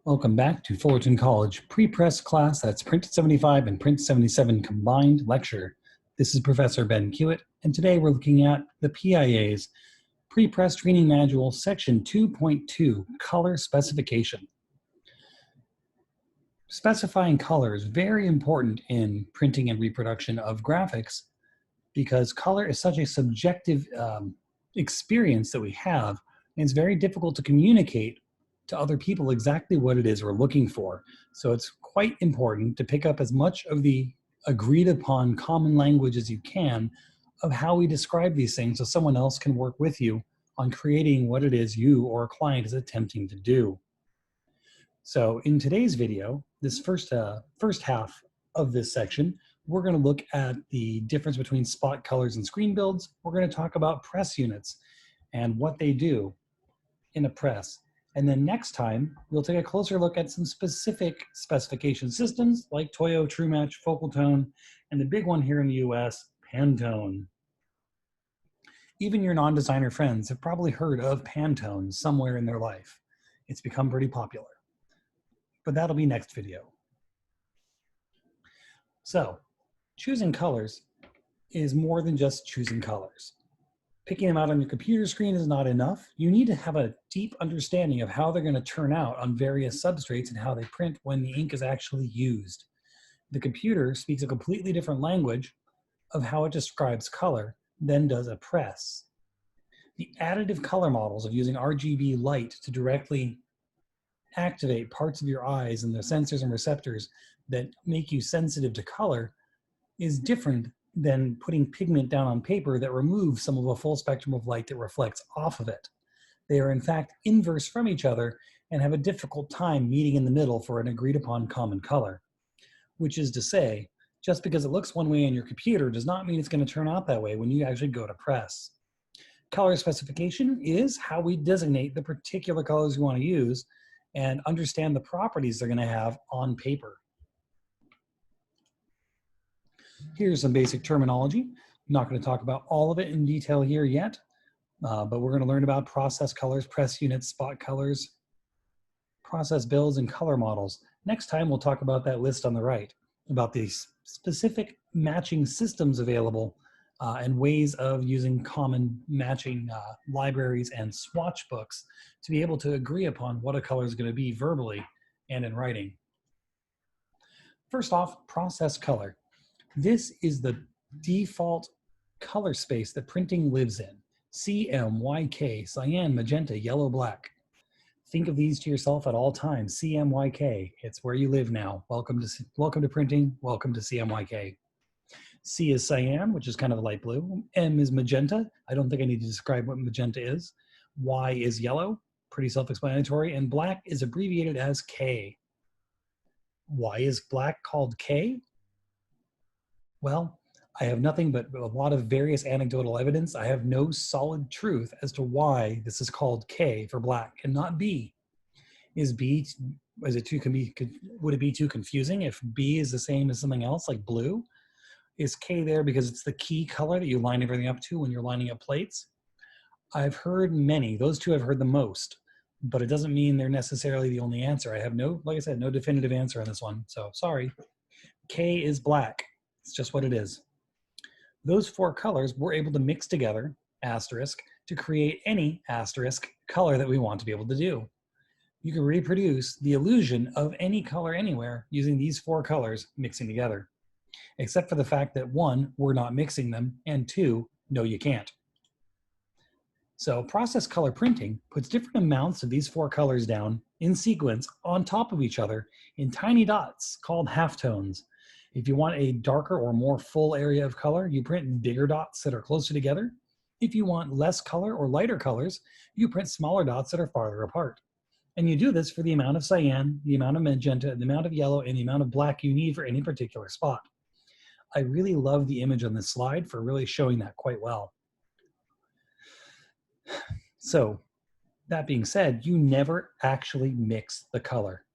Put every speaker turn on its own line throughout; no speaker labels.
Welcome back to Fullerton College pre-press class. That's Print 75 and Print 77 combined lecture. This is Professor Ben Hewitt, and today we're looking at the PIA's pre-press training manual, section 2.2, color specification. Specifying color is very important in printing and reproduction of graphics because color is such a subjective experience that we have, and it's very difficult to communicate to other people exactly what it is we're looking for. So it's quite important to pick up as much of the agreed upon common language as you can of how we describe these things so someone else can work with you on creating what it is you or a client is attempting to do. So in today's video, this first half of this section, we're going to look at the difference between spot colors and screen builds. We're going to talk about press units and what they do in a press. And then next time, we'll take a closer look at some specific specification systems like Toyo, TrueMatch, Focal Tone, and the big one here in the US, Pantone. Even your non-designer friends have probably heard of Pantone somewhere in their life. It's become pretty popular. But that'll be next video. So, choosing colors is more than just choosing colors. Picking them out on your computer screen is not enough. You need to have a deep understanding of how they're going to turn out on various substrates and how they print when the ink is actually used. The computer speaks a completely different language of how it describes color than does a press. The additive color models of using RGB light to directly activate parts of your eyes and the sensors and receptors that make you sensitive to color is different than putting pigment down on paper that removes some of a full spectrum of light that reflects off of it. They are in fact inverse from each other and have a difficult time meeting in the middle for an agreed upon common color. Which is to say, just because it looks one way on your computer does not mean it's going to turn out that way when you actually go to press. Color specification is how we designate the particular colors we want to use and understand the properties they're going to have on paper. Here's some basic terminology. I'm not going to talk about all of it in detail here yet, but we're going to learn about process colors, press units, spot colors, process builds, and color models. Next time, we'll talk about that list on the right, about the specific matching systems available and ways of using common matching libraries and swatch books to be able to agree upon what a color is going to be verbally and in writing. First off, process color. This is the default color space that printing lives in. CMYK, cyan, magenta, yellow, black. Think of these to yourself at all times. CMYK, it's where you live now. Welcome to printing, welcome to CMYK. C is cyan, which is kind of a light blue. M is magenta. I don't think I need to describe what magenta is. Y is yellow, pretty self-explanatory. And black is abbreviated as K. Why is black called K? Well, I have nothing but a lot of various anecdotal evidence. I have no solid truth as to why this is called K for black and not B. Would it be too confusing if B is the same as something else like blue? Is K there because it's the key color that you line everything up to when you're lining up plates? I've heard many, those two I've heard the most, but it doesn't mean they're necessarily the only answer. I have no, like I said, no definitive answer on this one, so sorry. K is black. It's just what it is. Those four colors we're able to mix together, asterisk, to create any asterisk color that we want to be able to do. You can reproduce the illusion of any color anywhere using these four colors mixing together, except for the fact that one, we're not mixing them, and two, no, you can't. So process color printing puts different amounts of these four colors down in sequence on top of each other in tiny dots called halftones. If you want a darker or more full area of color, you print bigger dots that are closer together. If you want less color or lighter colors, you print smaller dots that are farther apart. And you do this for the amount of cyan, the amount of magenta, the amount of yellow, and the amount of black you need for any particular spot. I really love the image on this slide for really showing that quite well. So, that being said, you never actually mix the color.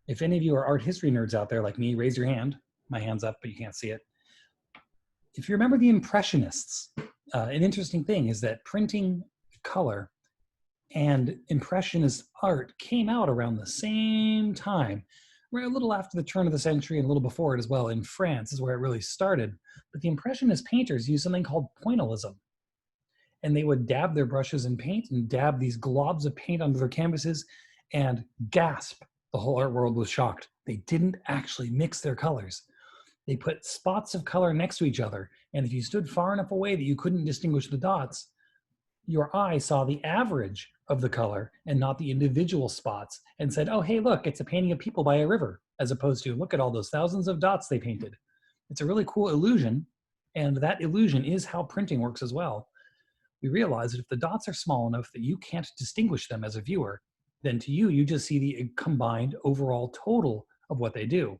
If any of you are art history nerds out there like me, raise your hand. My hand's up, but you can't see it. If you remember the Impressionists, an interesting thing is that printing color And Impressionist art came out around the same time, right a little after the turn of the century and a little before it as well. In France is where it really started. But the Impressionist painters used something called pointillism. And they would dab their brushes in paint and dab these globs of paint onto their canvases and gasp. The whole art world was shocked. They didn't actually mix their colors. They put spots of color next to each other. And if you stood far enough away that you couldn't distinguish the dots, your eye saw the average of the color and not the individual spots and said, oh, hey, look, it's a painting of people by a river, as opposed to look at all those thousands of dots they painted. It's a really cool illusion. And that illusion is how printing works as well. We realize that if the dots are small enough that you can't distinguish them as a viewer, then to you, you just see the combined overall total of what they do.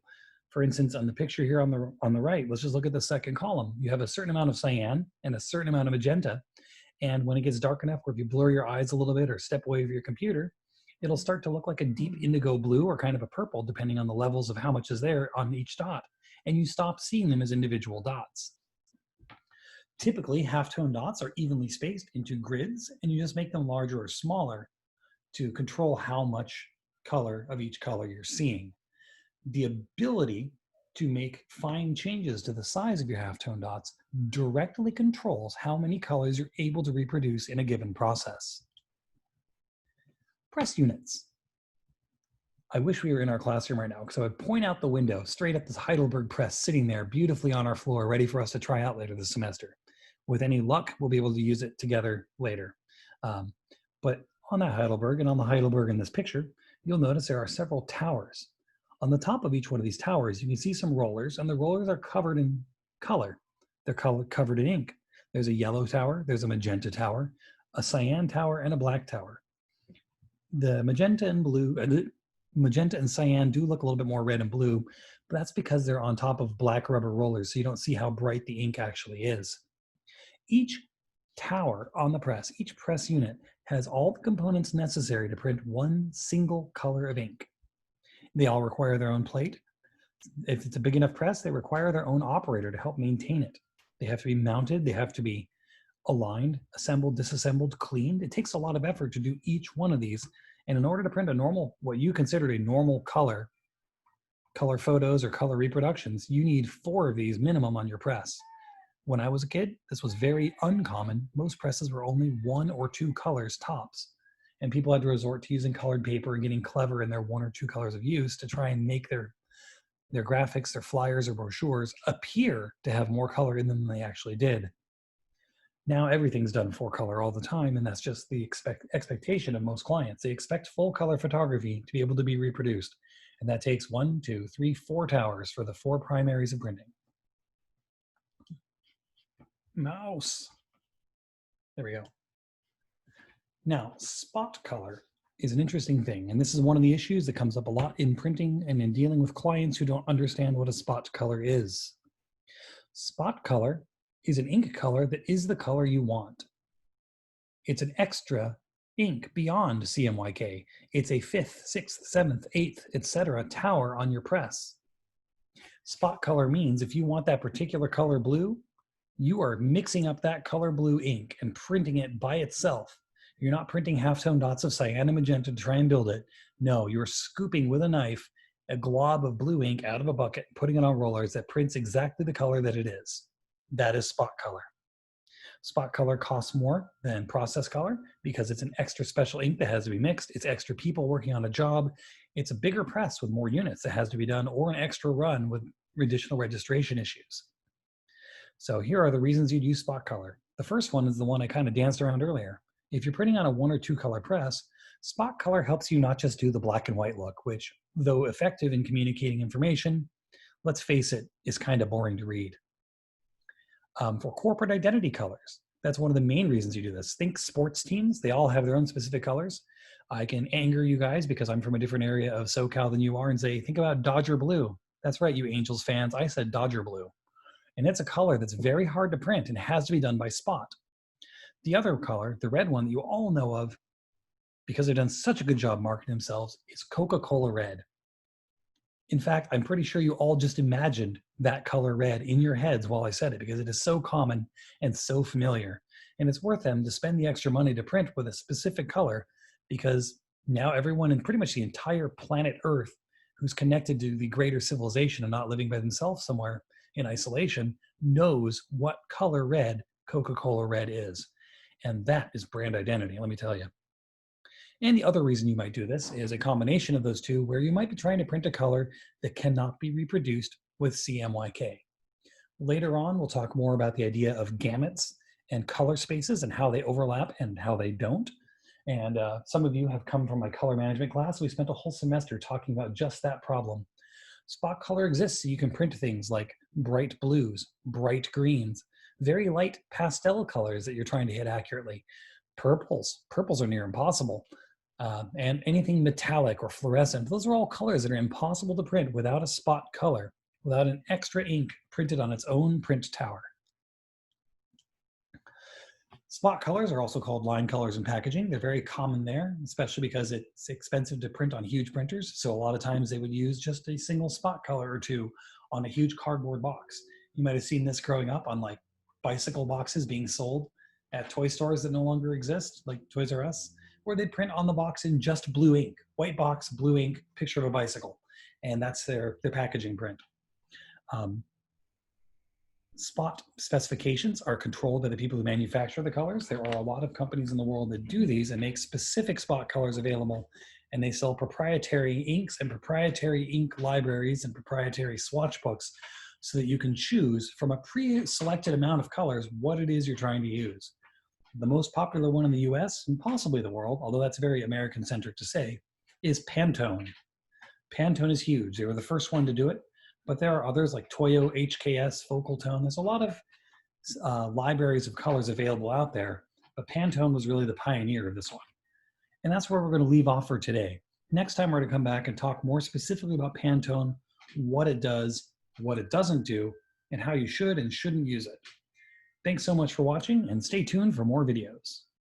For instance, on the picture here on the right, let's just look at the second column. You have a certain amount of cyan and a certain amount of magenta. And when it gets dark enough, or if you blur your eyes a little bit or step away from your computer, it'll start to look like a deep indigo blue or kind of a purple, depending on the levels of how much is there on each dot. And you stop seeing them as individual dots. Typically, halftone dots are evenly spaced into grids, and you just make them larger or smaller to control how much color of each color you're seeing. The ability to make fine changes to the size of your halftone dots directly controls how many colors you're able to reproduce in a given process. Press units. I wish we were in our classroom right now, because I would point out the window straight at this Heidelberg press sitting there beautifully on our floor, ready for us to try out later this semester. With any luck, we'll be able to use it together later. But on that Heidelberg, and on the Heidelberg in this picture, you'll notice there are several towers. On the top of each one of these towers, you can see some rollers, and the rollers are covered in color. They're covered in ink. There's a yellow tower, there's a magenta tower, a cyan tower, and a black tower. The magenta and cyan do look a little bit more red and blue, but that's because they're on top of black rubber rollers, so you don't see how bright the ink actually is. Each tower on the press, each press unit, has all the components necessary to print one single color of ink. They all require their own plate. If it's a big enough press, they require their own operator to help maintain it. They have to be mounted, they have to be aligned, assembled, disassembled, cleaned. It takes a lot of effort to do each one of these. And in order to print a normal, what you considered a normal color photos or color reproductions, you need 4 of these minimum on your press. When I was a kid, this was very uncommon. Most presses were only 1 or 2 colors tops. And people had to resort to using colored paper and getting clever in their 1 or 2 colors of use to try and make their graphics, their flyers or brochures appear to have more color in them than they actually did. Now everything's done 4 color all the time, and that's just the expectation of most clients. They expect full color photography to be able to be reproduced. And that takes 1, 2, 3, 4 towers for the 4 primaries of printing. Mouse. There we go. Now, spot color is an interesting thing, and this is one of the issues that comes up a lot in printing and in dealing with clients who don't understand what a spot color is. Spot color is an ink color that is the color you want. It's an extra ink beyond CMYK. It's a 5th, 6th, 7th, 8th, etc. tower on your press. Spot color means if you want that particular color blue, you are mixing up that color blue ink and printing it by itself. You're not printing halftone dots of cyan and magenta to try and build it. No, you're scooping with a knife a glob of blue ink out of a bucket, putting it on rollers that prints exactly the color that it is. That is spot color. Spot color costs more than process color because it's an extra special ink that has to be mixed. It's extra people working on a job. It's a bigger press with more units that has to be done, or an extra run with additional registration issues. So here are the reasons you'd use spot color. The first one is the one I kind of danced around earlier. If you're printing on a 1 or 2 color press, spot color helps you not just do the black and white look, which, though effective in communicating information, let's face it, is kind of boring to read. For corporate identity colors, that's one of the main reasons you do this. Think sports teams, they all have their own specific colors. I can anger you guys because I'm from a different area of SoCal than you are and say, think about Dodger blue. That's right, you Angels fans, I said Dodger blue. And it's a color that's very hard to print and has to be done by spot. The other color, the red one that you all know of, because they've done such a good job marketing themselves, is Coca-Cola red. In fact, I'm pretty sure you all just imagined that color red in your heads while I said it, because it is so common and so familiar. And it's worth them to spend the extra money to print with a specific color because now everyone in pretty much the entire planet Earth who's connected to the greater civilization and not living by themselves somewhere in isolation knows what color red Coca-Cola Red is. And that is brand identity, let me tell you. And the other reason you might do this is a combination of those two, where you might be trying to print a color that cannot be reproduced with CMYK. Later on, we'll talk more about the idea of gamuts and color spaces and how they overlap and how they don't. And some of you have come from my color management class. We spent a whole semester talking about just that problem. Spot color exists so you can print things like bright blues, bright greens, very light pastel colors that you're trying to hit accurately. Purples are near impossible. And anything metallic or fluorescent, those are all colors that are impossible to print without a spot color, without an extra ink printed on its own print tower. Spot colors are also called line colors in packaging. They're very common there, especially because it's expensive to print on huge printers. So a lot of times they would use just a single spot color or two on a huge cardboard box. You might have seen this growing up on like bicycle boxes being sold at toy stores that no longer exist, like Toys R Us, where they print on the box in just blue ink, white box, blue ink, picture of a bicycle. And that's their packaging print. Spot specifications are controlled by the people who manufacture the colors. There are a lot of companies in the world that do these and make specific spot colors available, and they sell proprietary inks and proprietary ink libraries and proprietary swatch books so that you can choose from a pre-selected amount of colors what it is you're trying to use. The most popular one in the US, and possibly the world, although that's very American-centric to say, is Pantone. Pantone is huge. They were the first one to do it. But there are others like Toyo, HKS, Focal Tone. There's a lot of libraries of colors available out there, but Pantone was really the pioneer of this one. And that's where we're going to leave off for today. Next time we're going to come back and talk more specifically about Pantone, what it does, what it doesn't do, and how you should and shouldn't use it. Thanks so much for watching, and stay tuned for more videos.